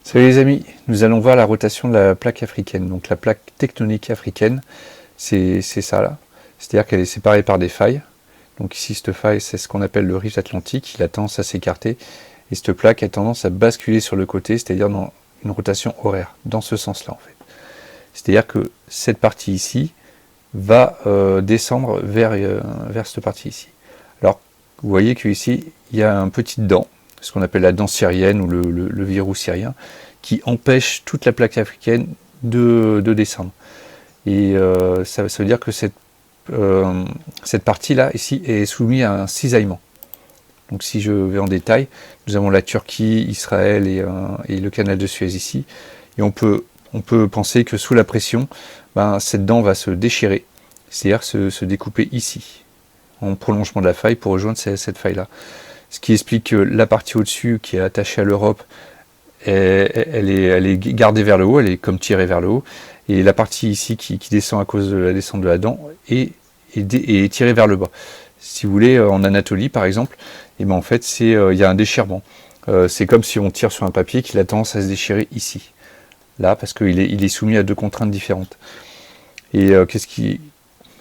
Salut les amis, nous allons voir la rotation de la plaque africaine. Donc la plaque tectonique africaine, c'est ça là. C'est-à-dire qu'elle est séparée par des failles. Donc ici, cette faille, c'est ce qu'on appelle le rift atlantique. Il a tendance à s'écarter. Et cette plaque a tendance à basculer sur le côté, c'est-à-dire dans une rotation horaire, dans ce sens-là en fait. C'est-à-dire que cette partie ici va descendre vers cette partie ici. Alors, vous voyez qu'ici, il y a un petit dent, ce qu'on appelle la dent syrienne ou le verrou syrien, qui empêche toute la plaque africaine de descendre. Et ça veut dire que cette partie-là, ici, est soumise à un cisaillement. Donc si je vais en détail, nous avons la Turquie, Israël et le canal de Suez ici. Et on peut penser que sous la pression, cette dent va se déchirer, c'est-à-dire se découper ici, en prolongement de la faille pour rejoindre cette faille-là. Ce qui explique que la partie au-dessus, qui est attachée à l'Europe, elle est gardée vers le haut, elle est comme tirée vers le haut, et la partie ici qui descend à cause de la descente de la dent est tirée vers le bas. Si vous voulez, en Anatolie par exemple, et en fait il y a un déchirement. C'est comme si on tire sur un papier qui a tendance à se déchirer ici, là, parce qu'il est soumis à deux contraintes différentes. Et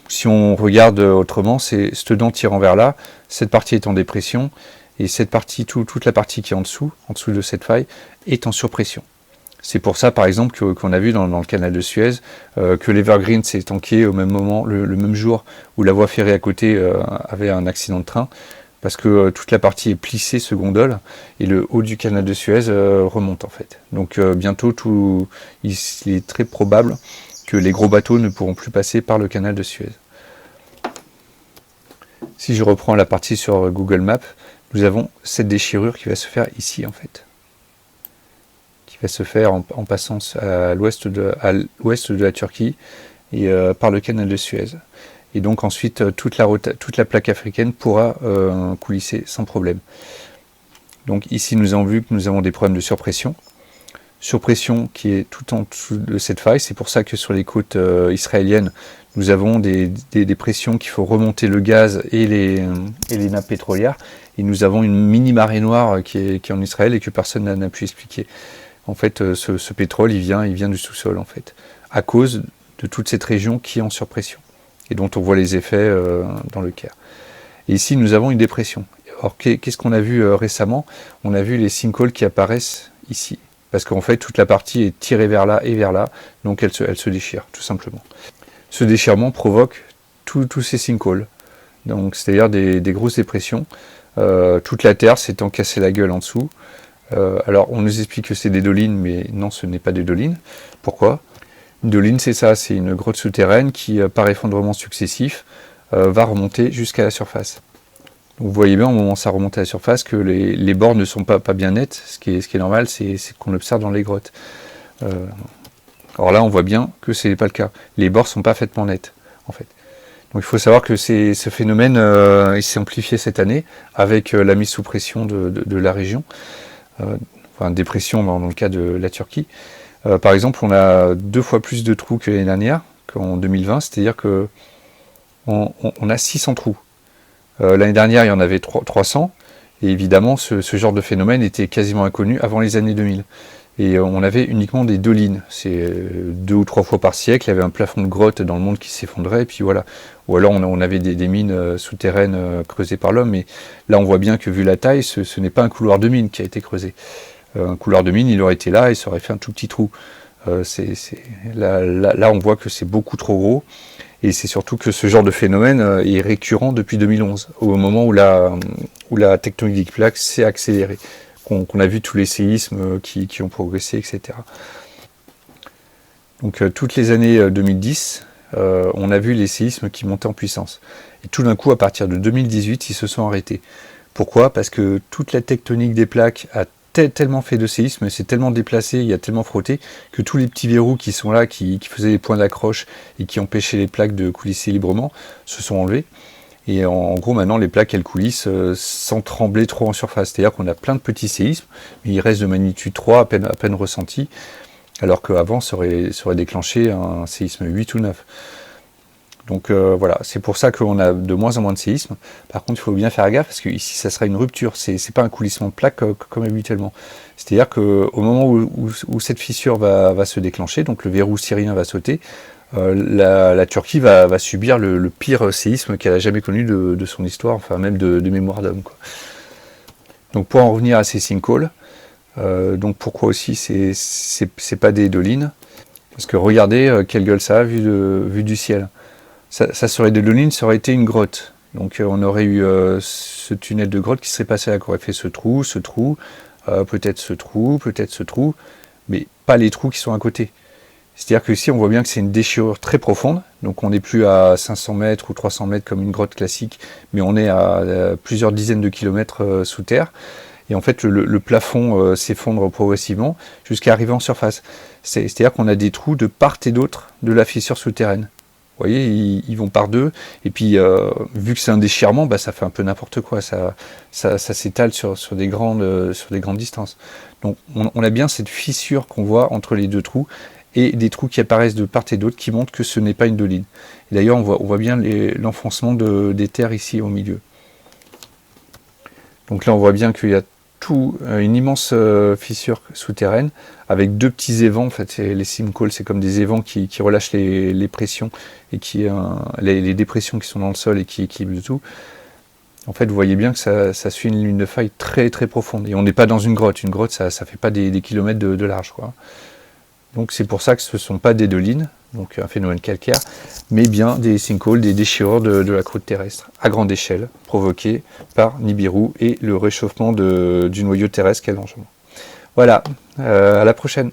si on regarde autrement, c'est cette dent tirant vers là, cette partie est en dépression, et cette partie, toute la partie qui est en dessous de cette faille, est en surpression. C'est pour ça, par exemple, qu'on a vu dans le canal de Suez, que l'Evergreen s'est tanké au même moment, le même jour où la voie ferrée à côté avait un accident de train, parce que toute la partie est plissée, se gondole, et le haut du canal de Suez remonte en fait. Donc bientôt, il est très probable que les gros bateaux ne pourront plus passer par le canal de Suez. Si je reprends la partie sur Google Maps, nous avons cette déchirure qui va se faire ici en fait. Qui va se faire en passant à l'ouest de la Turquie et par le canal de Suez. Et donc ensuite toute la plaque africaine pourra coulisser sans problème. Donc ici nous avons vu que nous avons des problèmes de surpression. Surpression qui est tout en dessous de cette faille, c'est pour ça que sur les côtes israéliennes, nous avons des pressions qu'il faut remonter le gaz et les nappes pétrolières, et nous avons une mini marée noire qui est en Israël et que personne n'a pu expliquer. En fait, ce pétrole, il vient du sous-sol, en fait, à cause de toute cette région qui est en surpression, et dont on voit les effets dans le Caire. Et ici, nous avons une dépression. Or, qu'est-ce qu'on a vu récemment? On a vu les sinkholes qui apparaissent ici. Parce qu'en fait, toute la partie est tirée vers là et vers là, donc elle se déchire, tout simplement. Ce déchirement provoque tous ces sinkholes, donc c'est-à-dire des grosses dépressions. Toute la terre s'étant cassée la gueule en dessous. Alors, on nous explique que c'est des dolines, mais non, ce n'est pas des dolines. Pourquoi? Une doline, c'est ça, c'est une grotte souterraine qui, par effondrement successif, va remonter jusqu'à la surface. Donc vous voyez bien, au moment où ça remonte à la surface, que les bords ne sont pas bien nets. Ce qui est normal, c'est qu'on observe dans les grottes. Alors là, on voit bien que ce n'est pas le cas. Les bords sont parfaitement nets, en fait. Donc il faut savoir que ce phénomène il s'est amplifié cette année avec la mise sous pression de la région. Enfin, dépression dans le cas de la Turquie. Par exemple, on a 2 fois plus de trous que l'année dernière, qu'en 2020, c'est-à-dire qu'on a 600 trous. L'année dernière, il y en avait 300, et évidemment, ce genre de phénomène était quasiment inconnu avant les années 2000. Et on avait uniquement des dolines. C'est 2 ou 3 fois par siècle, il y avait un plafond de grotte dans le monde qui s'effondrait, et puis voilà. Ou alors on avait des mines souterraines creusées par l'homme, mais là on voit bien que vu la taille, ce n'est pas un couloir de mine qui a été creusé. Un couloir de mine, il aurait été là et ça aurait fait un tout petit trou. Là on voit que c'est beaucoup trop gros. Et c'est surtout que ce genre de phénomène est récurrent depuis 2011, au moment où la tectonique des plaques s'est accélérée, qu'on a vu tous les séismes qui ont progressé, etc. Donc toutes les années 2010, on a vu les séismes qui montaient en puissance. Et tout d'un coup, à partir de 2018, ils se sont arrêtés. Pourquoi? Parce que toute la tectonique des plaques a tellement fait de séismes, c'est tellement déplacé, il y a tellement frotté, que tous les petits verrous qui sont là, qui faisaient des points d'accroche et qui empêchaient les plaques de coulisser librement, se sont enlevés. Et en gros, maintenant, les plaques, elles coulissent sans trembler trop en surface. C'est-à-dire qu'on a plein de petits séismes, mais ils restent de magnitude 3, à peine ressentis, alors qu'avant, ça aurait déclenché un séisme 8 ou 9. Donc voilà, c'est pour ça qu'on a de moins en moins de séismes. Par contre, il faut bien faire gaffe parce que ici, ça sera une rupture. C'est pas un coulissement de plaque comme habituellement. C'est-à-dire qu'au moment où cette fissure va se déclencher, donc le verrou syrien va sauter, la Turquie va subir le pire séisme qu'elle a jamais connu de son histoire, enfin même de mémoire d'homme, quoi. Donc pour en revenir à ces sinkholes, donc pourquoi aussi c'est pas des dolines? Parce que regardez quelle gueule ça a vu du ciel. Ça serait des dolines, ça aurait été une grotte. Donc on aurait eu ce tunnel de grotte qui serait passé là, qui aurait fait ce trou, peut-être ce trou, mais pas les trous qui sont à côté. C'est-à-dire que ici on voit bien que c'est une déchirure très profonde, donc on n'est plus à 500 mètres ou 300 mètres comme une grotte classique, mais on est à plusieurs dizaines de kilomètres sous terre. Et en fait, le plafond s'effondre progressivement jusqu'à arriver en surface. C'est-à-dire qu'on a des trous de part et d'autre de la fissure souterraine. Vous voyez, ils vont par deux, et puis vu que c'est un déchirement, bah, ça fait un peu n'importe quoi, ça s'étale sur des grandes distances. Donc on a bien cette fissure qu'on voit entre les deux trous, et des trous qui apparaissent de part et d'autre qui montrent que ce n'est pas une doline. Et d'ailleurs, on voit bien l'enfoncement des terres ici au milieu. Donc là, on voit bien qu'il y a une immense fissure souterraine avec deux petits évents. En fait, les sinkholes, c'est comme des évents qui relâchent les pressions et les dépressions qui sont dans le sol et qui équilibrent tout. En fait, vous voyez bien que ça suit une ligne de faille très très profonde. Et on n'est pas dans une grotte. Une grotte, ça fait pas des kilomètres de large, quoi. Donc c'est pour ça que ce ne sont pas des dolines, donc un phénomène calcaire, mais bien des sinkholes, des déchirures de la croûte terrestre, à grande échelle, provoquées par Nibiru et le réchauffement du noyau terrestre qu'est l'enjambement. Voilà, à la prochaine.